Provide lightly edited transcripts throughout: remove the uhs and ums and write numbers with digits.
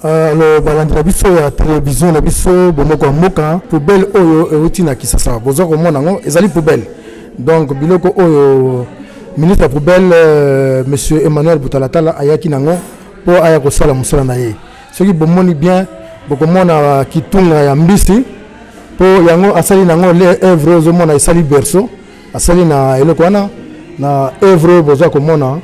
Alors, balandi na biso ya télévision na biso bomoko moka poubelle oyo euti na Kisasa. Bozo ko mona ngo ezali poubelle. Donc biloko oyo ministre de poubelle monsieur Emmanuel Boutalatala ayaki nango po aya ko sala musala na ye. Soki bomoni bien bokomona kitunga ya mbisi po yango asali nango le œuvre zo mona esali berceau asali na eloko wana na œuvre bozo ko mona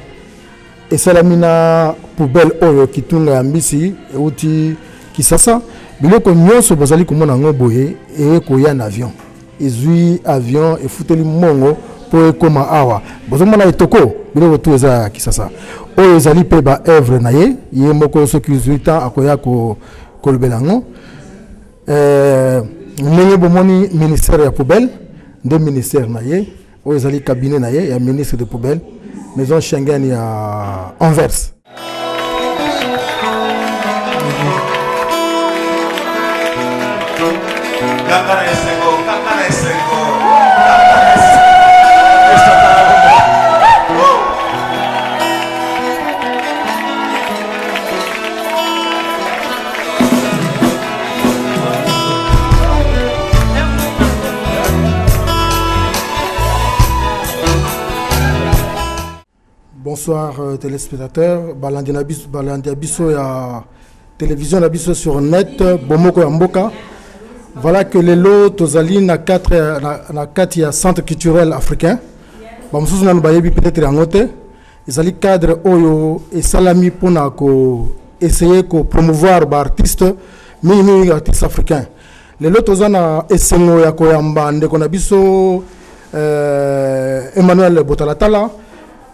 esalamina poubelle oyo kitunga ya mbisi euti Kisasa biloko nyonso bazali komona ngo boye e koya na avion ezui avion e futeli mongo po ekoma awa bozomona etoko biloko tu eza Kisasa oyo ezali pe ba œuvre na ye ye moko soki 18 ans akoya ko kolobela ngo ndenge bomoni ministère ya poubelle de ministère na ye oyo ezali cabinet na ye ya ministre de poubelle maison Schengen à Anvers. Bonsoir téléspectateurs, balandi abiso ya télévision abiso sur net, bomoko ya mboka. Voilà que les lots tozali na 4 ya centre culturel africain. Ba mususu na bayebi peut-être yangote. Ezali cadre oyo et salami pona ko essayer ko promouvoir ba artistes mini artistes africains. Les lots tozana esengo ya koyamba ndeko na biso Emmanuel Boutalatala,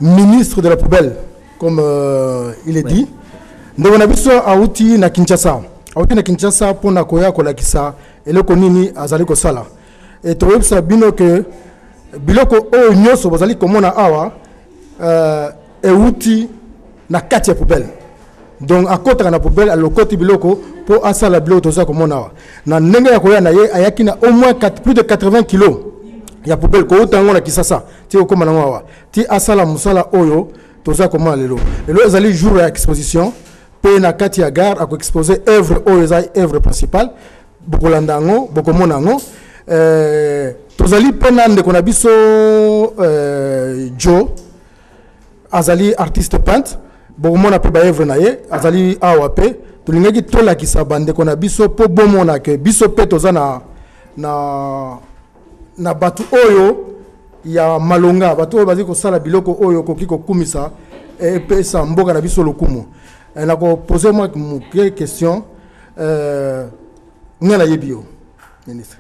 ministre de la poubelle, comme il est dit. Nous avons outil na Kinshasa. Outil na Kinshasa pour na koya kolakisa eloko nini azali ko sala. Et to websa bino que biloko o nyoso bazali komona awa e outil na kati ya poubelle. Donc à côté na poubelle à l'okoti biloko pour asala biloko toza komona awa. Na ndenge ya koya na ye ayaki na au moins plus de 80 kilos. Il y a poubelle ko utango na Kisasa ti okoma na wa ti asala musala oyo toza koma lelo ezali jour ya exposition pe na kati ya gare ako exposer œuvre oyo za œuvre principale bokolanda ngo bokomona ngo tozali pe na ndeko na biso Joe azali artiste peintre bokomona pe ba œuvre na ye azali awa pe tulingaki tola kisaba ndeko na biso po bomona ke biso pe toza na batu oyo ya malonga batu oyo bazi ko sala biloko oyo koki ko kumisa e pesa mboka na biso lokumu na ko poser moi quelques questions ngala yebio ministre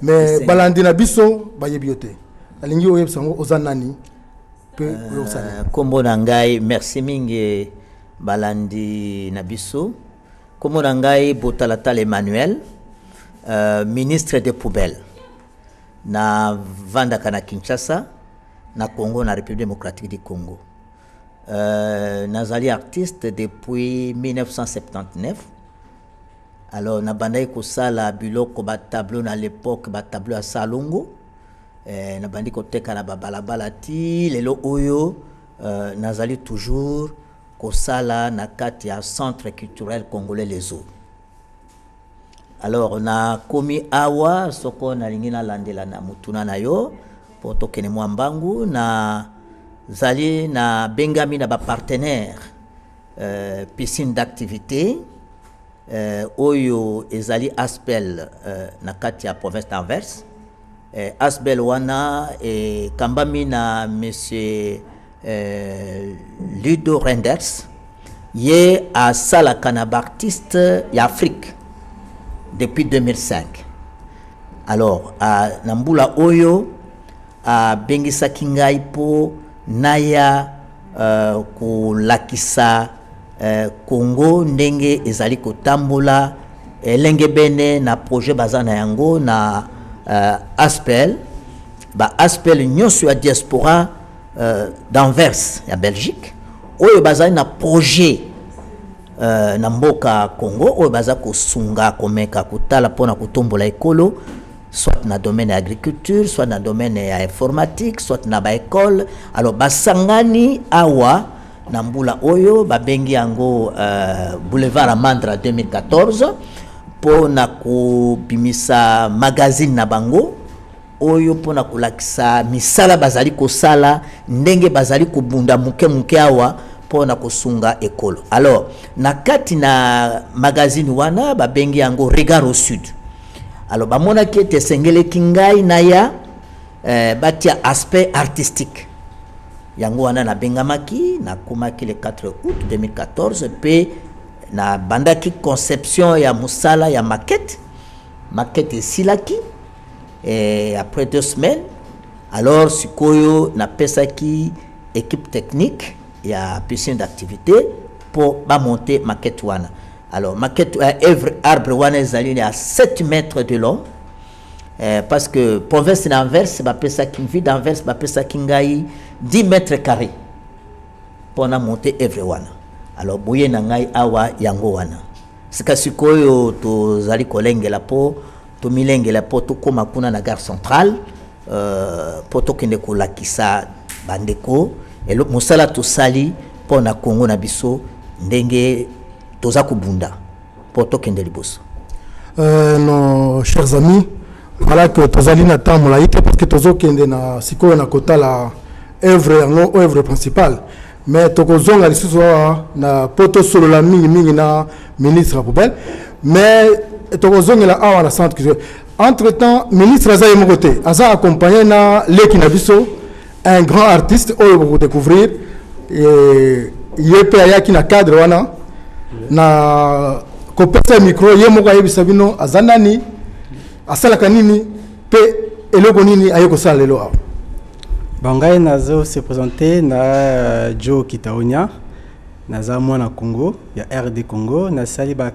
mais balandi na biso ba yebiote alingi oyo sango ozanani pe oyo sala kombo na ngai merci mingi balandi na biso kombo na ngai Boutalatala Emmanuel ministre des poubelles na vandaka na Kinshasa na Congo na République démocratique du Congo. Nazali artiste depuis 1979. Alors na bandai ko sala biloko ba tableau na l'époque ba tableau à Salongo. Na bandi ko teka na balabala ti lelo oyo nazali toujours ko sala na kati ya centre culturel congolais les eaux. Alors na komi awa soko na lingina landela na mutuna na yo poto kene mwambangu na zali na bengami na ba partenaire piscine d'activité oyo ezali Aspel na kati ya province d'Anvers Aspel wana kambami na monsieur Ludo Renders ye a sala kanaba artiste ya Afrique depuis 2005. Alors, à Nambula Oyo, à Bengisa Kingai po Naya ko lakisa Congo ndenge ezali ko tambola lenge bene na projet bazana yango na Aspel ba Aspel nyonso ya diaspora d'Anvers ya Belgique oyo bazali na projet na mboka Congo oyo baza ko sunga komeka kutala pona kutombola ekolo soit na domaine agriculture soit na domaine ya informatique soit na ba école alors basangani awa Nambula Oyo, babengi yango Boulevard Amandra 2014, pour na bimisa magazine na bango, Oyo pour na kulakisa misala bazali kosala, ndenge bazali kubunda muke awa, pour na kosunga ekolo. Alors, na kati na magazine wana, babengi yango Regard au Sud. Alors, bamona ki ete sengele kingai na ya, batia aspect artistique. Yango wana na bengamaki na kumaki le 4 août 2014 pe na bandaki conception ya musala ya maquette silaki et après 2 semaines alors sikoyo na pesaki équipe technique ya piscine d'activité pour ba monter maquette wana. Alors maquette arbre wana ezali à 7 mètres de long. Parce que province d'Anvers, ville d'Anvers, 10 mètres carrés pour monter everyone. Alors, boye nangai awa yango wana. Sika sikoyo to zali kolenge la po, to milenge la po to koma kuna na gare centrale, po to kende ko lakisa bandeko, et le musala to sali po na Congo na biso ndenge toza kubunda po to kende liboso. Nos chers amis, voilà que tozali na temps laïté parce que tozo kende na sikoyo na kota la œuvre principale mais tokozonga lisusu na poto solo la mingi na ministre Poubelle mais tokozongela awa na centre culturel. Entre temps ministre aza yemo côté aza accompagné na leki na biso un grand artiste oyo pour découvrir et yepe ayaki na cadre wana na kopesa micro yemo kwa yebisa bino azanani asalaka nini pe eloko nini ayeko sala lelo awa. Bangai nazo se présenter na Joe Kitaonia naza mwana Congo ya RD Congo na sali ba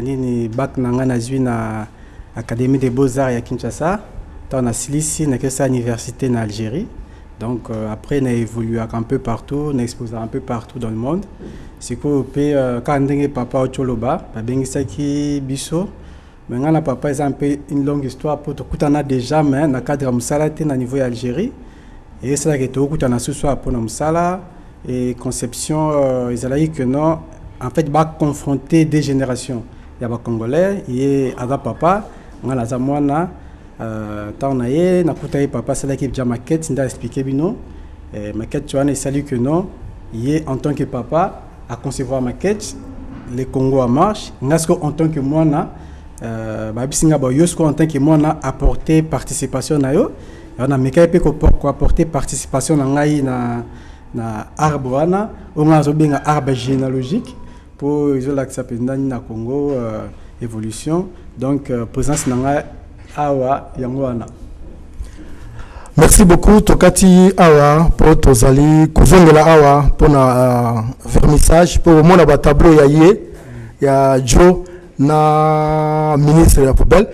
nini bac nanga na zui na Académie des Beaux-Arts ya Kinshasa dans na silisi na kesa université na Algérie. Donc après na évolué un peu partout, na exposé un peu partout dans le monde. C'est quoi pe quand ndenge papa ocholoba ba bengisaki biso. Maintenant papa est un peu une longue histoire pour tout kutana déjà mais na cadre musala te na niveau Algérie. Et c'est là que tout le monde a ce pour nous sala et conception ils allaient que non en fait va confronter des générations. Il y a des Congolais, il y a des papa, on a la zamwana tant naie na kutaye papa c'est là qui déjà maquette n'a expliqué bino maquette tu vois salut que non il est en tant que papa à concevoir maquette les Congo en marche n'est-ce en tant que moi na babisinga ba yosko en tant que moi na apporter participation na yo. On a mécanisé pour apporter participation na arbre wana on a un arbre généalogique pour isoler que ça peut na Congo évolution donc présence na awa yangwana. Merci beaucoup Tokati awa pour tozali kozongela awa pour na vernissage pour mona ba tableau ya Joe na ministre ya Poubelle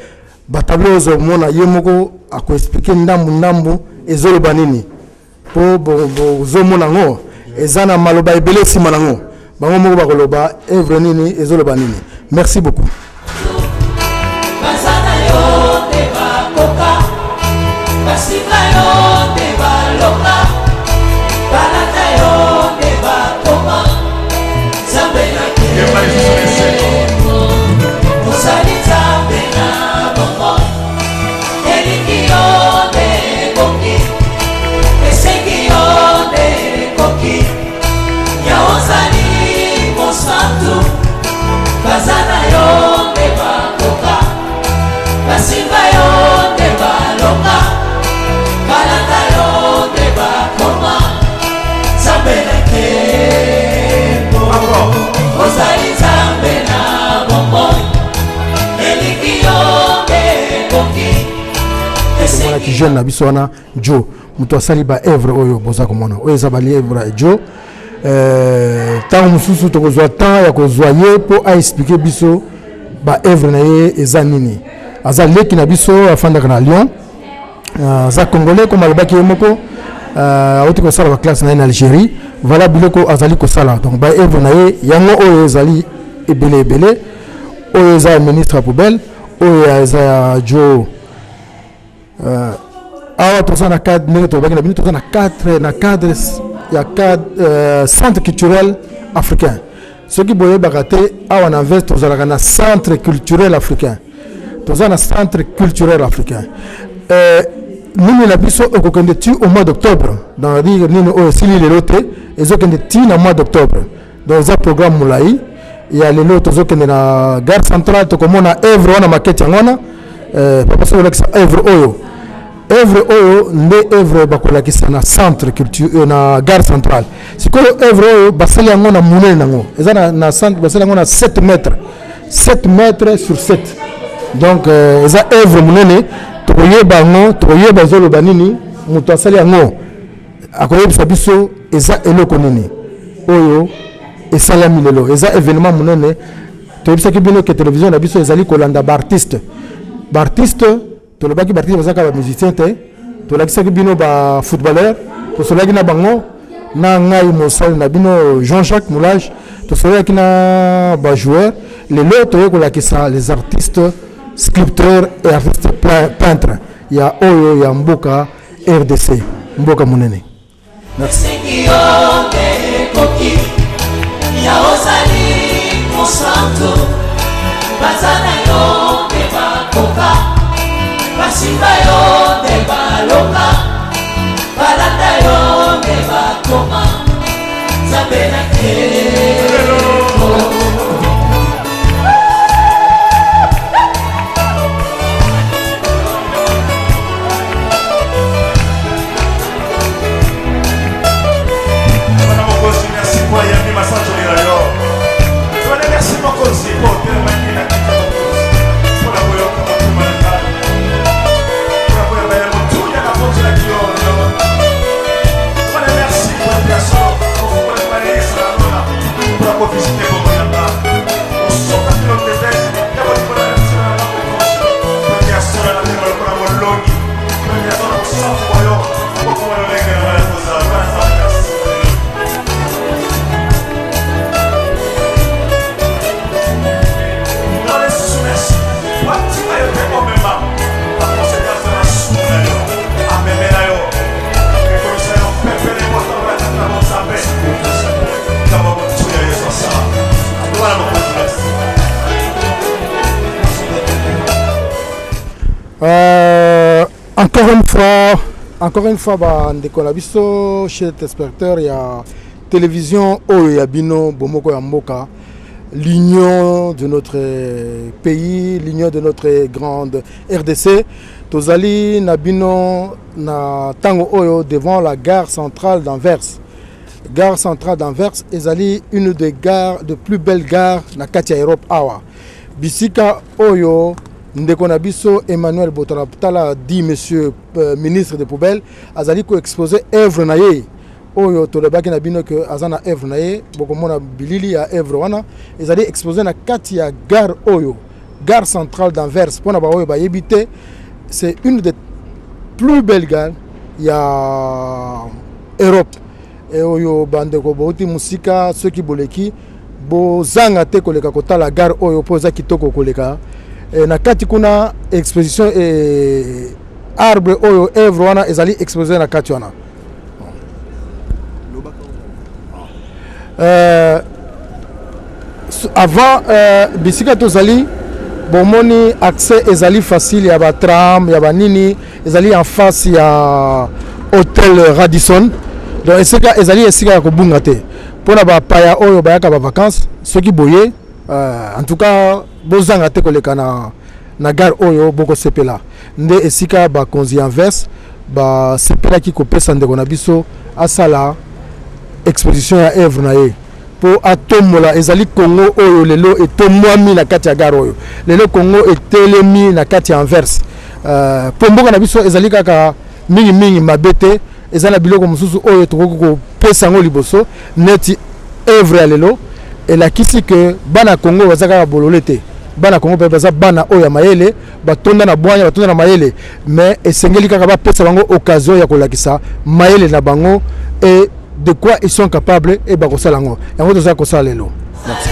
ba tableau zo mona yemoko ako expliquer ndambu ezoloba nini po zo mona ngo ezana maloba ebele sima nango bango moko bakoloba evre nini ezoloba nini. Merci beaucoup. Qui jeune na biso wana Joe muto asali ba evre oyo boza komona oyo za ba livre Joe tant mususu to kozwa temps ya kozwa ye po a expliquer biso ba evre na ye eza nini aza leki na biso afanda na Lyon za congolais comme alobaki moko auti ko sala ba classe na Algérie voilà biloko azali ko sala donc ba evre na ye yango oyo ezali ebele oyo za ministre Poubelle oyo za Joe awa toza na cadre ndenge tobaki na bino toza na cadre il y a 4 centres culturels africains. Ce qui boye bagaté a on investe aux un centre culturel africain. Dans un centre culturel africain. Nous n'avons pas au mois d'octobre. Dans la dire nous aussi les lotés et zo kende ti na mois d'octobre. Dans un programme moulaï, il y a les lots zo kende na gare centrale to comme on a œuvre on a maquette ngona papa so avec ça œuvre oyo. Œuvre oyo ne œuvre bakola ki na centre culture na gare centrale. Si ko œuvre oyo basali ngona munene nango. Eza na centre basali ngona 7 mètres. 7 mètres sur 7. Donc eza œuvre munene toye bango toye bazolo banini muto asali yango akoyebisa biso eza eloko nini oyo esalami lelo eza événement munene toyebisaki bino ke télévision na biso ezali kolanda baartiste tolobaki baartiste bazaka bamusicien te tolakisaki bino bafootballeur tosolaki na bango na ngai mosali na bino Jean-Jacques Moulage tosolaki na bajoueur lelo toye kolakisa les artistes sculpteurs et artistes peintres. Il y a Oyo, il y a Mboka, RDC, Mboka Munene. Merci. Encore une fois, chez les téléspectateurs, il y a télévision, il y a Bino, Bomoko Yamboka, l'union de notre pays, l'union de notre grande RDC. Tozali Nabino na Tango Oyo devant la gare centrale d'Anvers. Gare centrale d'Anvers, Ezali une des gares, de plus belles gares na Katia Europe Awa. Bisika Oyo. Ndeko na biso Emmanuel Botalaptala dit monsieur ministre des poubelles azali ko exposer œuvre na ye oyo tolebaki na bino que azana œuvre na ye bokomona bilili ya œuvre wana ezali exposer na kati ya gare oyo gare centrale d'Anvers pona ba oyo ba yebite c'est une des plus belles gares ya Europe et oyo bandeko bauti musika ceux qui boleki bo zanga te koleka kotala gare oyo poza kitoko koleka. Na kati kuna exposition et arbre oyo œuvre wana ezali exposé na kati wana. Avant bisika tozali bomoni accès ezali facile ya ba tram ya ba nini ezali en face ya hôtel Radisson donc esika ezali esika ya kobunga te pona ba paya oyo bayaka ba vacances ceux qui boye en tout cas bozanga te koleka na gare oyo boko sepela nde esika ba konzi Anvers ba sepela ki kopesa ndeko na biso asala exposition ya œuvre na ye po atomola ezali Congo oyo lelo etomwami na kati ya gare oyo lelo Congo etelemi na kati ya Anvers po mboka na biso ezali kaka mingi mabete ezala biloko mususu oyo tokoko kopesa ngo liboso neti œuvre ya lelo elakisi que bana Congo bazaka bololete bana Congo baza bana oya mayele batonda na bwanya batonda na mayele mais esengeli kaka ba pesa bango occasion ya kolakisa mayele na bango et de quoi ils sont capables et bakosala ngo yango toza kosala lelo. Merci.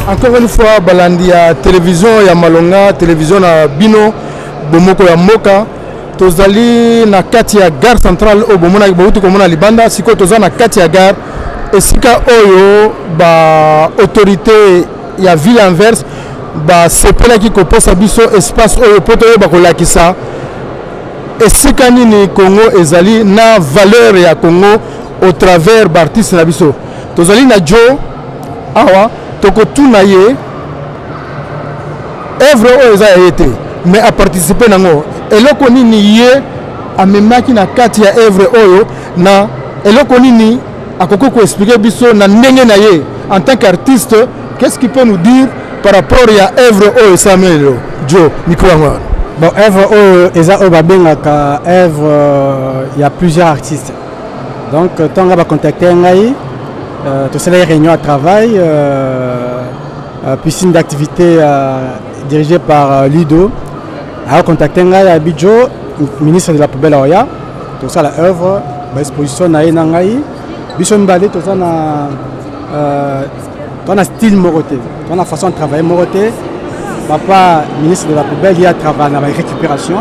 Encore une fois, balandi ya télévision ya Malonga, télévision na Bino, bomoko ya Moka, tozali na kati ya gare centrale au bomona bouti komona libanda, siko toza na kati ya gare, esika oyo ba autorité ya ville Anvers ba sepela ki koposa biso espace oyo poto oyo bakolakisa esika nini Congo ezali na valeur ya Congo au travers bartiste na biso. Tozali na Joe awa toko tuna ye œuvre oyo eza été mais a participer nango eloko nini ye amemaki na kati ya œuvre oyo na eloko nini akoko ko expliquer biso na ndenge na ye en tant qu'artiste. Qu'est-ce qu'il peut nous dire par rapport à œuvre oyo Samuel Joe micro ngwa? Bon, œuvre eza oyo babengaka œuvre il y a plusieurs artistes, donc tant que va contacter ngai tout ça les réunions à travail, piscine d'activité dirigée par Lido. Alors contacter ngai à Bidjo, ministre de la poubelle Oya, tout ça la œuvre, exposition na ngai, bison balé tout ça na style moroté, dans la façon de travailler moroté. Papa ministre de la poubelle il a travaillé dans la récupération.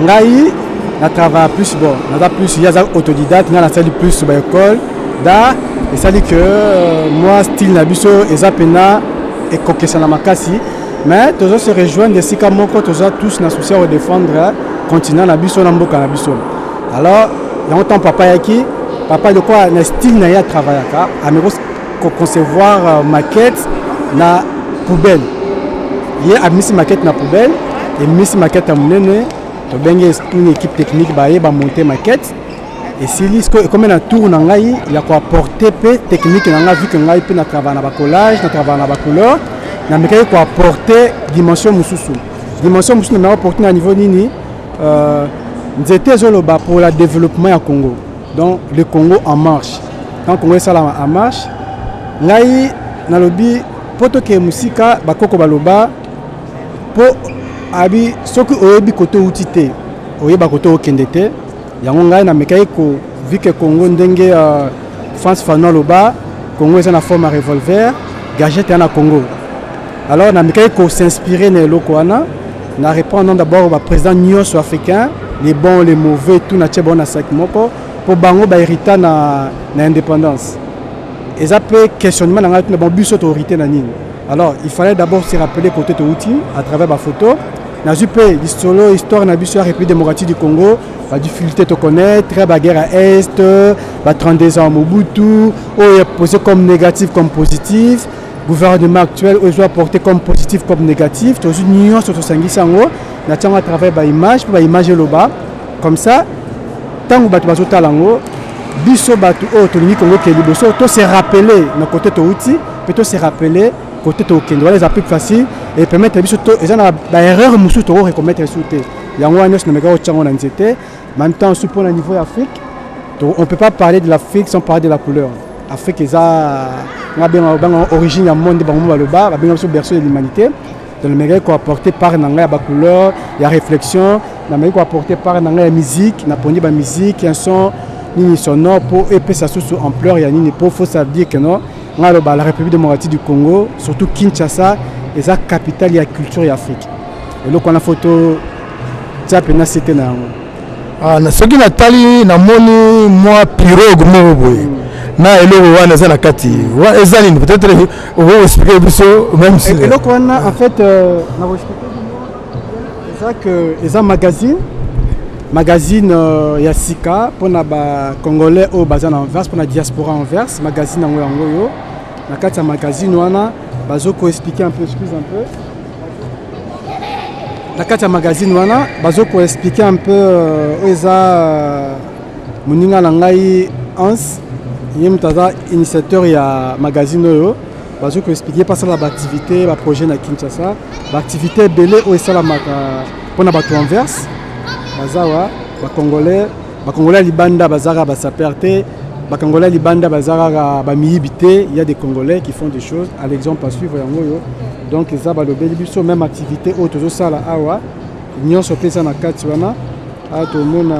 Ngai na travaille plus bon, na plus il y a autodidacte, na salle plus sur l'école. Da et ça dit que moi style nabiso ezapena et coquesana makasi mais tous se rejoindre de sika moko tous na souci à défendre continent nabiso na mboka nabiso. Alors il y a autant papa yaki papa de quoi na style na ya travailler ka ameko concevoir maquette na poubelle ye amisi maquette na poubelle et misi maquette à monene to bengi une équipe technique ba monter maquette et si lisco comme na tour na ngai ya ko apporter pe technique na ngai vu que ngai pe na travailler na ba collage na travailler na ba couleur na meka ko apporter dimension mususu na apporter na niveau nini nzete zoloba pour le développement ya Congo. Donc le Congo en marche. Quand le Congo est en marche, ngai na lobi poto ke musika bakoko baloba po abi soki oyebi koto utite oyeba koto okendete yango ngai na mekai ko vu que Congo ndenge France Fanon loba Congo est en forme à revolver gadget na Congo. Alors na mekai ko s'inspirer na eloko wana na répondre d'abord au président nyonso africain les bons les mauvais tout na tchebona sac moko pour bango ba hérita na indépendance. Et ça peut questionnement dans le bon bus autorité na nini. Alors il fallait d'abord se rappeler côté de outil à travers ma photo. Na jupe l'histoire na bus République démocratique du Congo, la difficulté de connaître, la guerre à est, la 32 ans Mobutu, est posé comme négatif comme positif. Gouvernement actuel doit apporter comme positif comme négatif. Tous une union sur ce sanguisango, na à travers ba image pour ba image le bas. Comme ça, tant que batu talango biso batu to lingi Congo ke liboso to se rappeler na côté to outil peut to se rappeler côté to kendo les applique facile et permettre biso to ezana ba erreur musu to recommettre sauter yango anos na mega ochango na nzete même temps support au niveau Afrique on peut pas parler de l'Afrique sans parler de la couleur. Afrique eza nga bien origine ya monde bango baloba ba bien biso berceau de l'humanité dans le mega ko apporter par nanga ya ba couleur ya réflexion na mega ko apporter par nanga ya musique na pondi ba musique un son ni sonore pour épais sa sous ampleur ya nini pour faut ça dire que non la République démocratique du Congo surtout Kinshasa est la capitale de la culture et Afrique et donc on a photo ça peut citer na na ce qui natali na moni moi pirogue mo boy na eloko wana za na kati wa ezali peut-être on va expliquer biso même si et donc on a en fait na va expliquer ça que les magazine Yassika pour les Congolais au bazan Anvers pour la diaspora Anvers magazine yango yo na kati ya magazine wana bazoko expliquer un peu excuse un peu na kati ya magazine wana bazoko expliquer un peu eza moninga na ngai Hans yemtaza initiateur ya magazine yo bazoko expliquer pas ça la activité ba projet na Kinshasa ba activité belé o esala maka pour na bato Anvers bazawa bakongolais libanda bazara basaperte bakongolais libanda bazara bamiyibité il y a des Congolais qui font des choses à l'exemple à suivre yango yo donc ça balobeli biso même activité auto sala awa nyonso pesa na kati wana to mona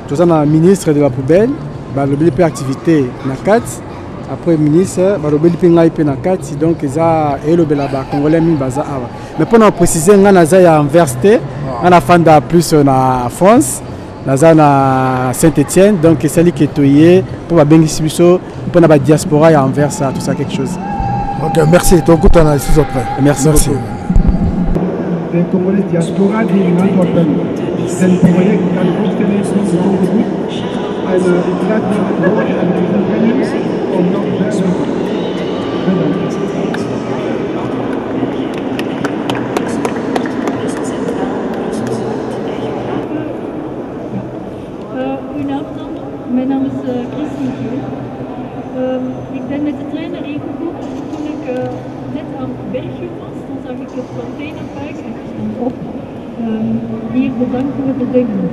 tozana ministre de la poubelle balobeli pe activité na kati après ministre balobeli pe ngai pe na kati donc ça elobela ba Congolais min baza awa mais pour nous préciser ngana za ya université on a fanda plus na France na Saint-Étienne donc c'est lui qui est toyé pour la bengissibiso pour la diaspora et Anvers tout ça quelque chose. OK, merci. Ton coup on a ici après. Merci. Les Congolais diaspora du United Open. C'est le Congolais qui a le plus de Goedenavond, mijn naam is Christine Geel. Ik ben met de trein naar hier gekomen. Toen ik net aan Bergje was, dan zag ik het containerpark en ik stond op. Hier bedanken we de dingen.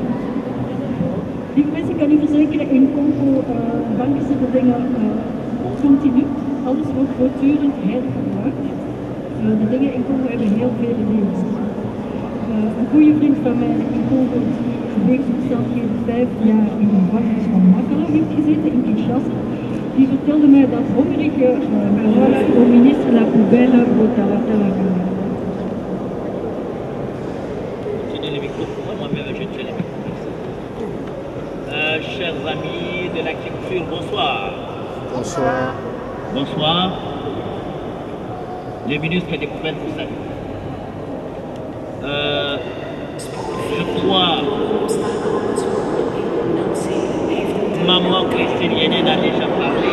Lieve mensen, ik kan u verzekeren, in Congo banken ze de dingen continu. Alles wordt voortdurend hergebruikt. De dingen in Congo hebben heel veel levens. Een goede vriend van mij in Congo heeft omstandigheden 5 jaar in een gevangenis van Makala heeft gezeten in Kinshasa. Die vertelde mij dat hongerige au ministre de la Poubelle Botalatala. Chers amis de la culture, bonsoir. Bonsoir. Bonsoir. Le ministre des Poubelles vous salue. Je crois maman Christine Yéné a déjà parlé.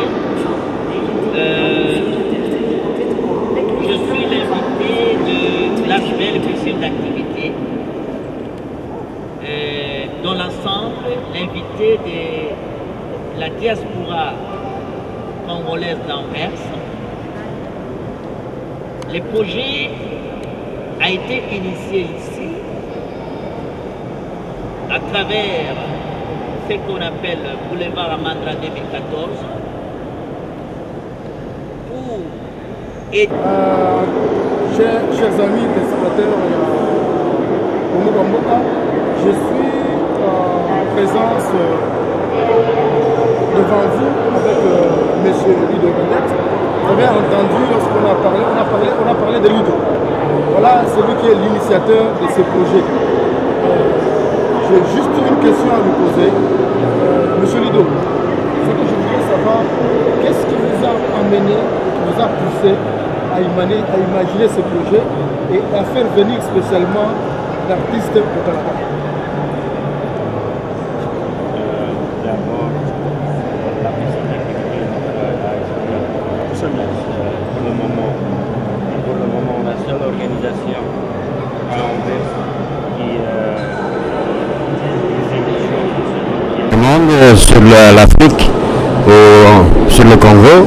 Je suis l'invité de l'ASBEL, le piscine d'activité. Dans l'ensemble, l'invité de la diaspora congolaise d'Anvers. Le projet a été initié ici à travers ce qu'on appelle Boulevard Amandra 2014 pour aider. Chers amis téléspectateurs, je suis en présence devant vous avec M. Ludo Bendet. Vous avez entendu lorsqu'on a parlé de Ludo. Voilà celui qui est l'initiateur de ce projet. J'ai juste une question à vous poser. Monsieur Ludo, ce que je voudrais savoir, qu'est-ce qui vous a amené, qui vous a poussé à imaginer ce projet et à faire venir spécialement l'artiste de Canada? D'abord, la piscine d'activité pour le moment, la seule organisation à Anvers qui demande sur l'Afrique ou sur le Congo.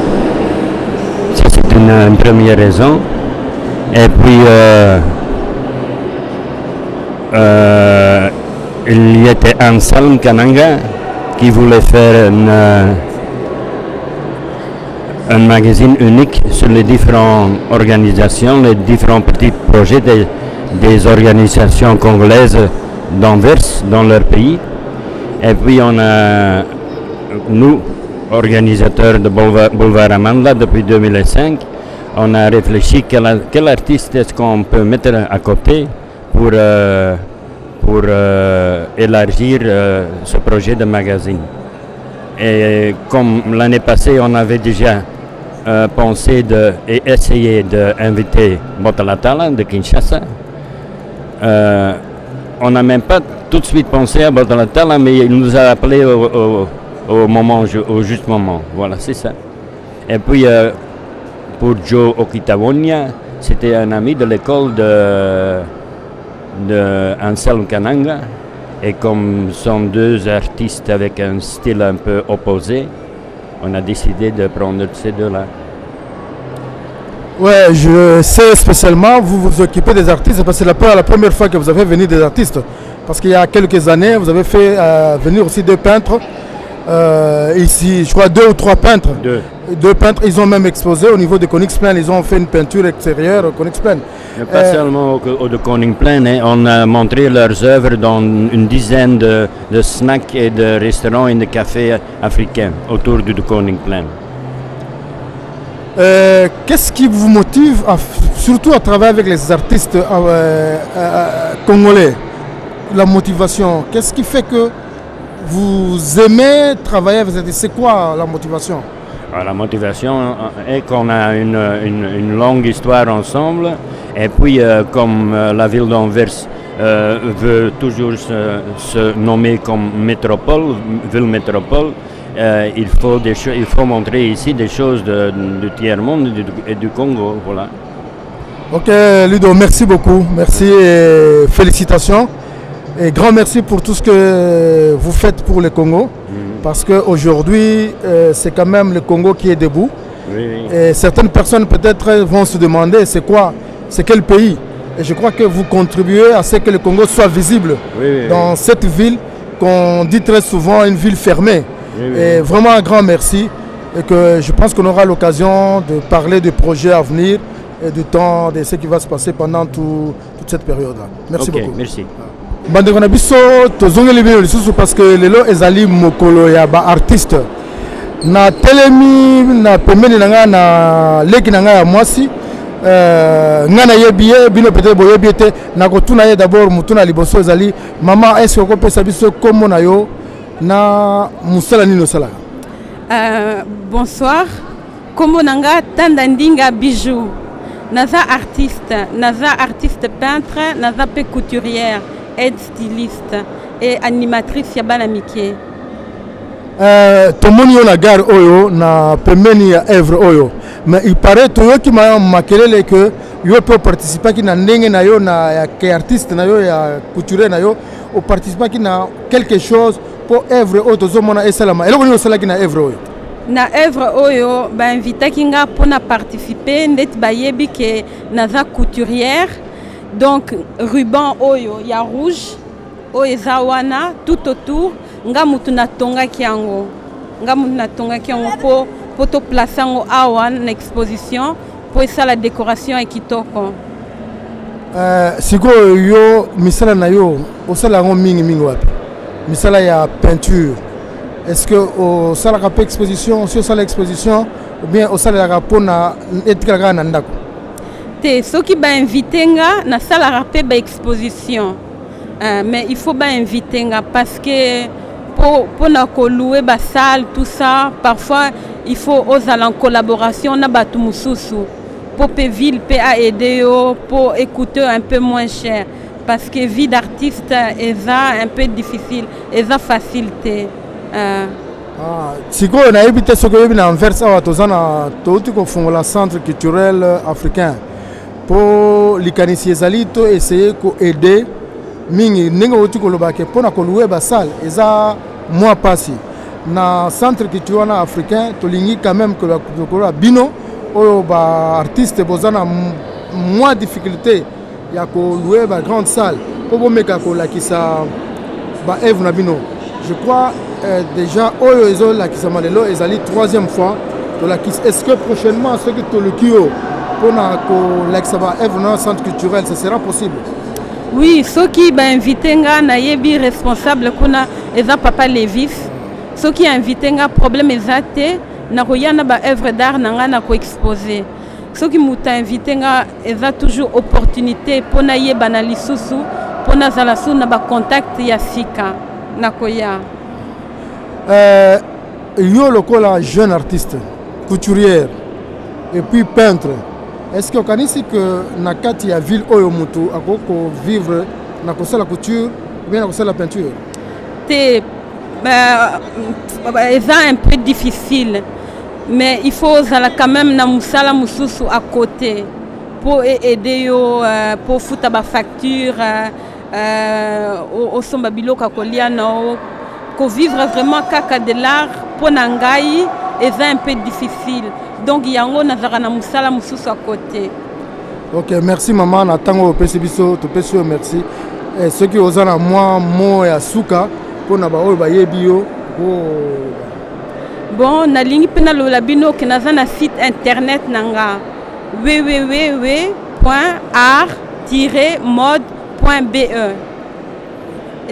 Ça, c'est une première raison. Et puis, il y était Anselme Kananga qui voulait faire un magazine unique sur les différentes organisations, les différents petits projets des organisations congolaises d'Anvers dans leur pays. Et puis on a, nous, organisateurs de Boulevard Amandla depuis 2005, on a réfléchi quel artiste est-ce qu'on peut mettre à côté pour élargir ce projet de magazine. Et comme l'année passée, on avait déjà pensé et essayé d'inviter Botalatala de Kinshasa. On n'a même pas tout de suite pensé à Botalatala, mais il nous a appelé au juste moment. Voilà, c'est ça. Et puis, pour Joe Okitawonia, c'était un ami de l'école de Anselme Kananga. Et comme sont deux artistes avec un style un peu opposé, on a décidé de prendre ces deux-là. Ouais, je sais spécialement, vous vous occupez des artistes, parce que c'est la première fois que vous avez venu des artistes. Parce qu'il y a quelques années, vous avez fait venir aussi deux peintres. Ici, je crois 2 ou 3 peintres. Deux peintres, ils ont même exposé au niveau de Koningsplein, ils ont fait une peinture extérieure au Koningsplein. Pas seulement au de Koningsplein, hein, on a montré leurs œuvres dans une dizaine de snacks et de restaurants et de cafés africains autour du Koningsplein. Qu'est-ce qui vous motive, surtout à travailler avec les artistes congolais? La motivation, qu'est-ce qui fait que vous aimez travailler avec les artistes? C'est quoi la motivation? La motivation est qu'on a une longue histoire ensemble et puis comme la ville d'Anvers veut toujours se nommer comme métropole, ville métropole, il faut montrer ici des choses du tiers-monde et du Congo. Voilà. Ok Ludo, merci beaucoup, merci et félicitations. Et grand merci pour tout ce que vous faites pour le Congo, parce qu'aujourd'hui, c'est quand même le Congo qui est debout. Oui. Et certaines personnes peut-être vont se demander c'est quel pays. Et je crois que vous contribuez à ce que le Congo soit visible dans cette ville qu'on dit très souvent une ville fermée. Et vraiment un grand merci. Et que je pense qu'on aura l'occasion de parler des projets à venir et du temps de ce qui va se passer pendant toute cette période-là. Merci beaucoup. Merci. Bandeko na biso tozongeli bino lisusu parce que lelo ezali mokolo ya ba artiste na telemi na pembeni na nga na leki na nga ya mwasi nga na yebi ye bino peut-être boyebi ete na kotuna ye d'abord mutuna liboso ezali mama est-ce que okopesa biso kombo na yo na musala nini osala? Bonsoir, kombo na nga Tanda Ndinga Bijou, naza artiste peintre, naza pe couturière, aide styliste et animatrice ya bana mikie. tomoni yo na gare oyo na pembeni ya Evre oyo, mais il paraît toyoki makelele que yo peut participer ki na ndenge na yo na ya ke artiste na yo ya couturier na yo o participer ki na quelque chose pour Evre oyo tozomona esalama eloko ni osalaki na Evre oyo. Na œuvre oyo ba invitaki nga pona participer ndeti bayebi ke naza couturière, donc ruban oyo ya rouge oyo eza wana tout autour nga mutu natongaki yango po to place yango awa na exposition po esala décoration ya kitoko. Sikoyo yo misala na yo osala yango mingi wapi? Misala ya peinture. Est-ce que au salaka pe exposition, si au sala exposition ou bien au salaka pona etikala na ndako? Te soki ba inviter nga na salaka pe ba exposition. Mais il faut ba inviter nga parce que pour na ko louer ba salle tout ça, parfois il faut osala en collaboration na batu mususu. Pour pe ville pe a aider yo pour écouter un peu moins cher parce que vie d'artiste est un peu difficile, est facilité. Sikoyo na ebite soko yebi na Anvers awa tozana touti ko fongola centre culturel africain pour likanisi ezali to essayer ko aider mingi ndenge oti ko lobake pona ko louer ba salle eza moi passé na centre culturel africain to lingi quand même que la bino oyo ba artiste bozana moins difficulté ya ko louer ba grande salle pour bomeka ko lakisa ba Eve na bino. Je crois déjà oyo ezo la kisamalelo ezali troisième fois to la kis. Est-ce que prochainement ce que to le kio pona ko la kisaba Evna centre culturel ce sera possible? Oui, ceux qui ba invité nga na yebi responsable kuna eza papa Levis. Ceux qui invité nga problème ezate na koyana ba œuvre d'art na nga na ko exposer. Ceux qui muta invité nga eza toujours opportunité pona yeba na lisusu pona zala su na ba contact ya sika. Nakoya. Yo lokola jeune artiste, couturière et puis peintre. Est-ce que vous connaissez que nakati ya ville oyo mutu akoko vivre na la couture ou bien na la peinture? C'est un peu difficile, mais il faut quand même na musala mususu à côté pour aider yo pour foutre ba facture. Au Sombabilo Kakoliano, qu'on vivre vraiment kaka de l'art pour Nangaï est un peu difficile. Donc il y a un nazarana musala mususu à côté. Ok, merci maman. Natango pesibiso, to pesio merci. Et ceux qui osent à moi mo ya suka pour na ba o ba yebio. Bon, na ligne pena lo labino que nazana site internet nanga www.art-mode.be.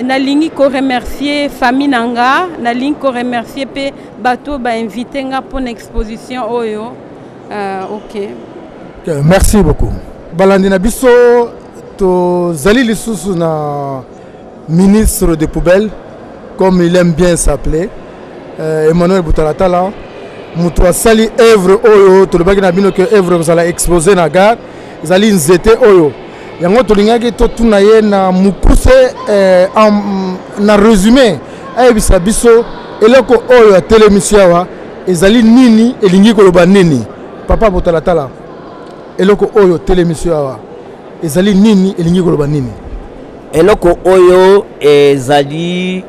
Na ligne ko remercier famille nanga, na ligne ko remercier pe bateau ba invité nga pour une exposition oyo. Ok. Merci beaucoup. Balandina biso to zali lisusu na ministre des poubelles comme il aime bien s'appeler Emmanuel Boutalatala. Mutu asali œuvre oyo to lebaki na bino que œuvre sala exposer na gare zali nzete oyo. Yango tolingaki to tuna ye na mukuse na résumé ayebisa biso eloko oyo ya télémission ezali nini elingi koloba nini papa Botalatala eloko oyo télémission ezali nini elingi koloba nini eloko oyo ezali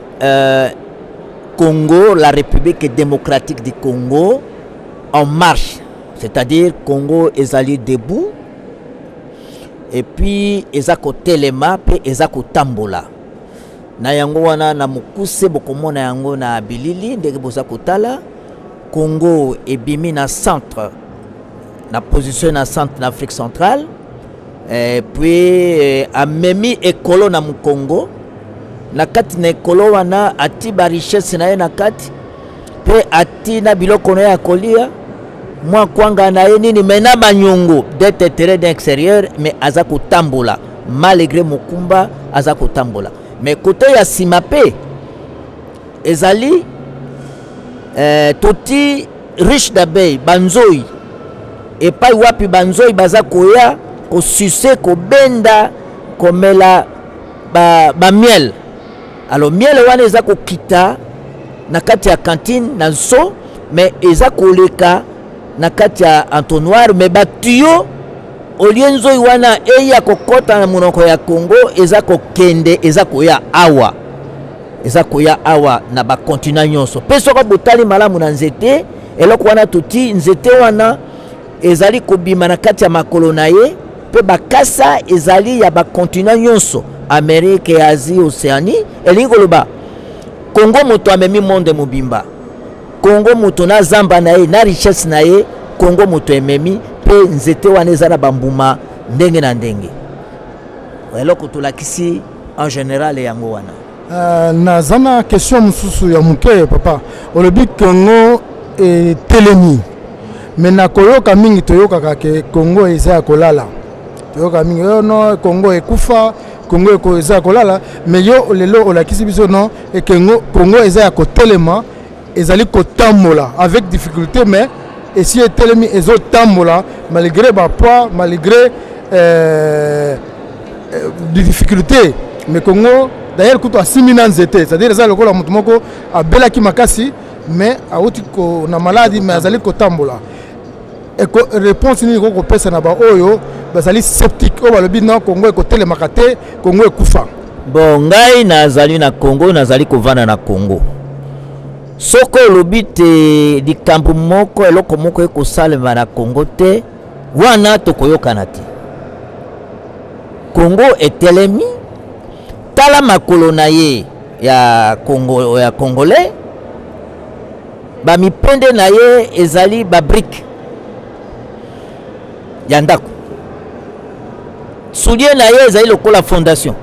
Congo, la République démocratique du Congo en marche, c'est-à-dire Congo ezali debout. Et puis ezako telema pe ezako tambola na yango wana na mukuse bokomona yango na bilili ndenge bozako tala Congo ebimi na centre na position na centre d'Afrique centrale et puis amemi ekolo na Mukongo na kati na ekolo wana ati ba richesse na ye na kati pe ati na biloko na ya kolia moi kwanga na ye nini mena banyongo d'être terrain d'extérieur mais azako tambola malgré mokumba azako tambola mais côté ya simape ezali toti riche d'abeilles banzoi et pas wapi banzoi bazakoya ko sucer ko benda komela ba miel alors miel wana ezako kita na kati ya cantine na so mais eza koleka na kati ya entonnoir mais batuyo olienzo wana eya kokota na monoko ya Congo eza kokende eza koya awa na ba continent nyonso pe soko botali malamu na nzete eloko wana tuti nzete wana ezali kobima na kati ya makolo na ye pe bakasa ezali ya ba continent nyonso Amérique, Asie, Océanie elingi koloba Congo moto amemi monde mobimba Congo moto na zamba na ye na richesse na ye Congo moto ememi pe nzete wana ezala bambuma ndenge na ndenge eloko tolakisi en général yango wana nazana question mususu ya muke papa olobi Congo e telemi mais na koyoka mingi toyoka ke Congo eza kolala toyoka mingi no Congo ekufa Congo eza kolala mais yo lelo olakisi biso non e Congo eza kotelema ezali kotambola avec difficulté mais et si etelemi ezo tambola malgré ba poids malgré des difficultés mais Congo d'ailleurs kuto asimina nzete c'est-à-dire ça lokola mutu moko abelaki makasi mais auti ko na maladie mais azali kotambola et réponse ni ko pesa na ba oyo bazali sceptique o balobi non Congo ekotelema kate Congo ekufa bon ngai nazali na Congo nazali kovanda na Congo soko lobi te likambo moko eloko moko ekosalema na Congo te wana tokoyokana te Congo etelemi tala makolo na ye ya Congo ya Congolais ba mipende na ye ezali ba brique ya ndako soulier na ye ezali lokola fondation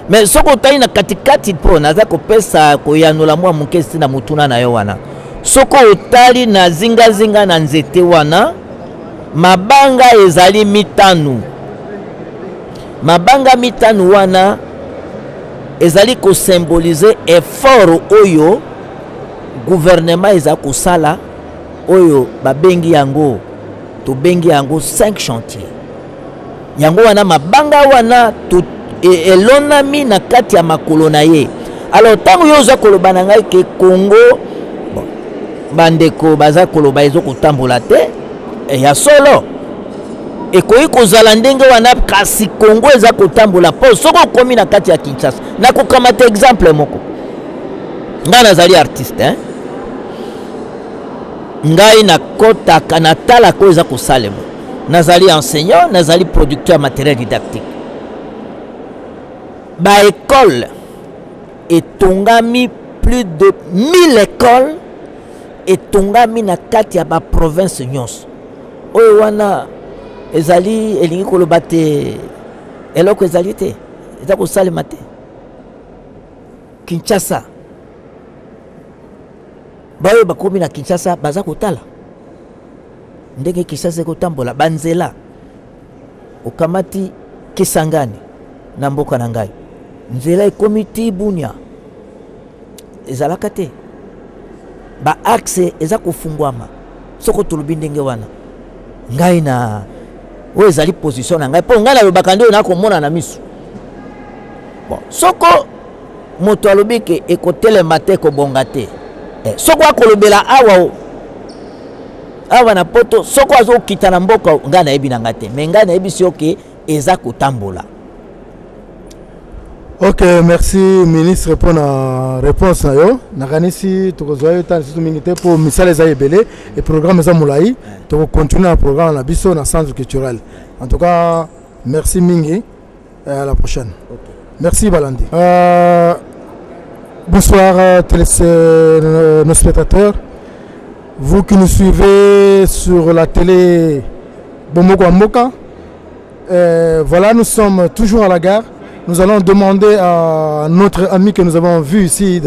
mais soko tali na katikati po naza kopesa koyanula mwa mukesi na mutuna na yo wana soko otali na zinga na nzete wana mabanga ezali mitanu mabanga mitanu wana ezali ko symboliser effort oyo gouvernement eza kosala oyo babengi yango to bengi yango 5 chantiers yango wana mabanga wana elonami na kati ya makolo na ye alors tango yo za koloba na ngai ke Congo bon bandeko baza koloba ezo kotambola te ya solo ekoyi kozala ndenge wana kasi Congo eza kotambola po soko komi na kati ya Kinshasa na kokamata exemple moko ngai nazali artiste ngai na kota kanatala ko eza kosalema nazali enseignant nazali producteur matériel didactique ba école etongami plus de 1000 écoles etongami na kati ya ba province nyonso oyo wana ezali elingi koloba te eloko ezali te eza kosalema te Kinshasa bayo bakomi na Kinshasa baza kotala ndenge Kinshasa kotambola banzela okamati Kisangani na mboka na ngai nzela ekomi ti Bunia ezalaka te ba axe eza kofungwama soko tolobi ndenge wana ngai na o ezali position na ngai po ngai na lobaka nde na komona na misu bon soko moto alobi ke ekotelema te kobonga te soko akolobela awa na poto soko azokita na mboka ngai nayebi na ngai te mais ngai nayebi si oke eza kotambola. Ok, merci ministre pour la réponse. Nakanisi tokozwa tan situ mingite pour misale za ebele et programme za moulaï to continuer le programme na biso na centre culturel. En tout cas, merci mingi et à la prochaine. Okay. Merci Balandi. Bonsoir nos spectateurs. Vous qui nous suivez sur la télé Bomoko Amoka. Voilà, nous sommes toujours à la gare. Nous allons demander à notre ami que nous avons vu ici,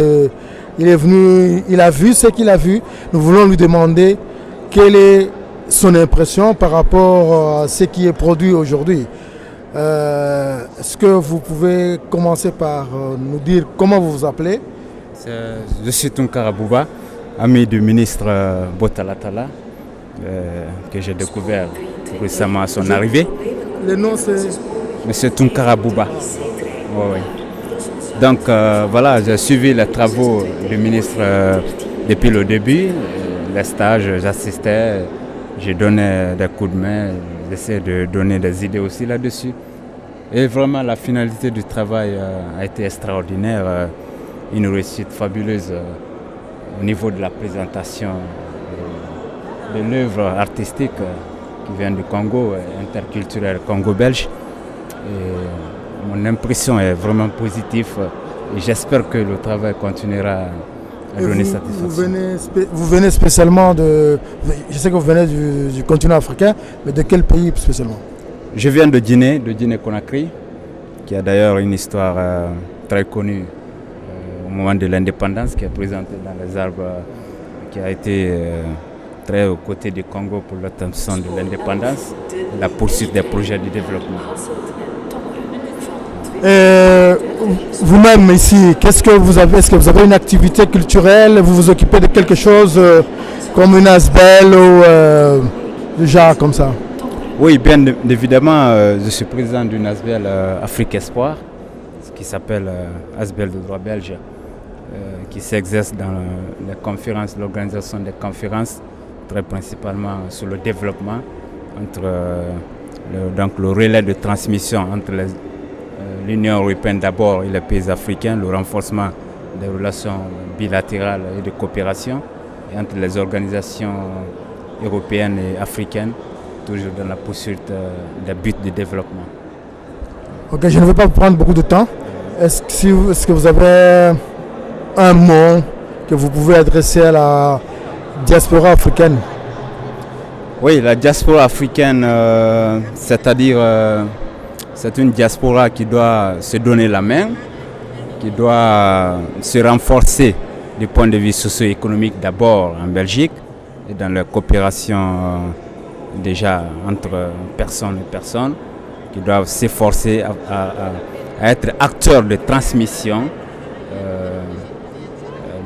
il est venu, il a vu ce qu'il a vu. Nous voulons lui demander quelle est son impression par rapport à ce qui est produit aujourd'hui. Est-ce que vous pouvez commencer par nous dire comment vous vous appelez? Je suis Tunkara Bouba, ami du ministre Botalatala, que j'ai découvert récemment à son arrivée. Le nom c'est... Monsieur Tunkara Bouba. Oui. Donc voilà, j'ai suivi les travaux du ministre depuis le début, les stages, j'assistais, j'ai donné des coups de main, j'essaie de donner des idées aussi là-dessus. Et vraiment la finalité du travail a été extraordinaire, une réussite fabuleuse au niveau de la présentation de l'œuvre artistique qui vient du Congo, interculturel Congo-belge. Mon impression est vraiment positive et j'espère que le travail continuera à donner satisfaction. Vous venez spécialement de... Je sais que vous venez du continent africain, mais de quel pays spécialement? Je viens de Guinée-Conakry, qui a d'ailleurs une histoire très connue au moment de l'indépendance, qui est présentée dans les arbres, qui a été très aux côtés du Congo pour l'obtention de l'indépendance et la poursuite des projets de développement. Vous-même ici, qu'est-ce que vous avez? Est-ce que vous avez une activité culturelle? Vous vous occupez de quelque chose comme une ASBEL ou du genre comme ça? Oui, bien évidemment, je suis président d'une ASBEL Afrique Espoir, qui s'appelle ASBEL de droit belge, qui s'exerce dans les conférences, l'organisation des conférences, très principalement sur le développement, entre donc le relais de transmission entre l'Union européenne d'abord et les pays africains, le renforcement des relations bilatérales et de coopération, et entre les organisations européennes et africaines, toujours dans la poursuite des buts de développement. Ok, je ne vais pas prendre beaucoup de temps. Est-ce que vous avez un mot que vous pouvez adresser à la diaspora africaine? Oui, la diaspora africaine, c'est-à-dire c'est une diaspora qui doit se donner la main, qui doit se renforcer du point de vue socio-économique d'abord en Belgique et dans la coopération déjà entre personnes et personnes, qui doivent s'efforcer à être acteurs de transmission,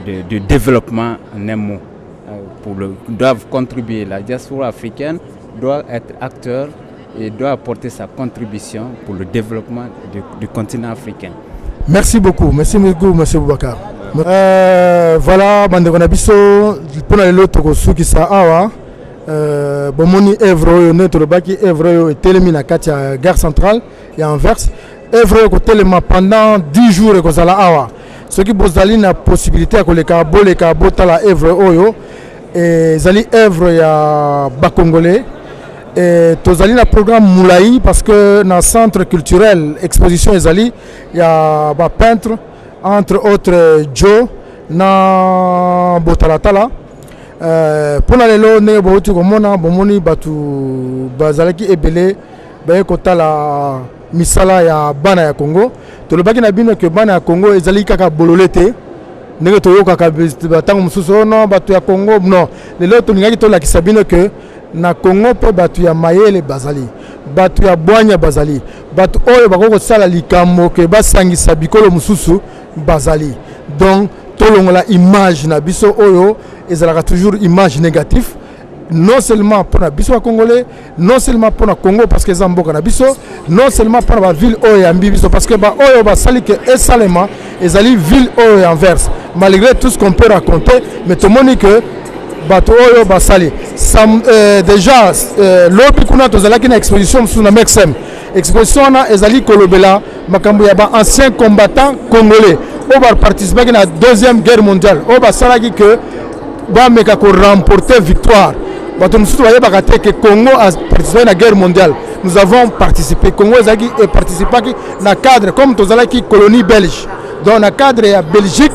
de développement en un mot. Doivent contribuer, la diaspora africaine doit être acteur et doit apporter sa contribution pour le développement du continent africain. Merci beaucoup, M. Boubacar. Voilà, Bandegonabiso, pour l'autre qui sa awa, bomoni Evro, notre baki Evro, télémi na katia gare centrale et Anvers. Evro ko téléma pendant 10 jours ko sala awa. Ce qui bozali na possibilité ko le ka botala Evro oyo et zali Evro ya bakongolais. Et tozali na programme Moulaï parce que dans le centre culturel exposition ezali il y a ba peintre entre autres Joe na botalatala pour la lelo ne bauti komona bomoni batu bazalaki ebele ba kotala misala ya bana ya Congo to lobaki na bino que bana ya Congo ezali kaka bololete ndenge toyoka ka batango mususu non batu ya Congo non lelo to ngaki to la kisabino que na Congo pe batu ya mayele bazali batu ya bwanya bazali batu oyo bakoko sala likambo ke basangisa bikolo mususu bazali donc tolongola image na biso oyo ezalaka toujours image négative non seulement pour la biso congolais non seulement pour la Congo parce que zamboka na biso non seulement pour la ville oyo ya biso parce que ba oyo basali que esalema ezali ville oyo ya Anvers malgré tout ce qu'on peut raconter mais tout le monde que bato oyo basali déjà lobi kuna tozalaki na exposition sur na Mexem exposition na ezali kolobela makambo ya ba anciens combattants congolais o ba participer na deuxième guerre mondiale o basalaki que ba meka ko remporter victoire bato mususu ba yeba te que Congo a participé na guerre mondiale nous avons participé Congo ezaki et participaki na cadre comme tozalaki colonie belge dans na cadre ya Belgique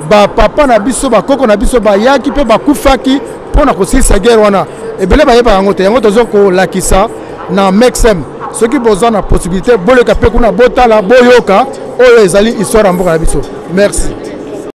ba papa na biso ba koko na biso ba yaki pe ba kufaki pona ko sisa guerre wana ebele ba yeba yango te yango tozo ko lakisa na Mexem ce qui besoin na possibilité boleka pe kuna botala boyoka oyo ezali histoire mboka na biso merci.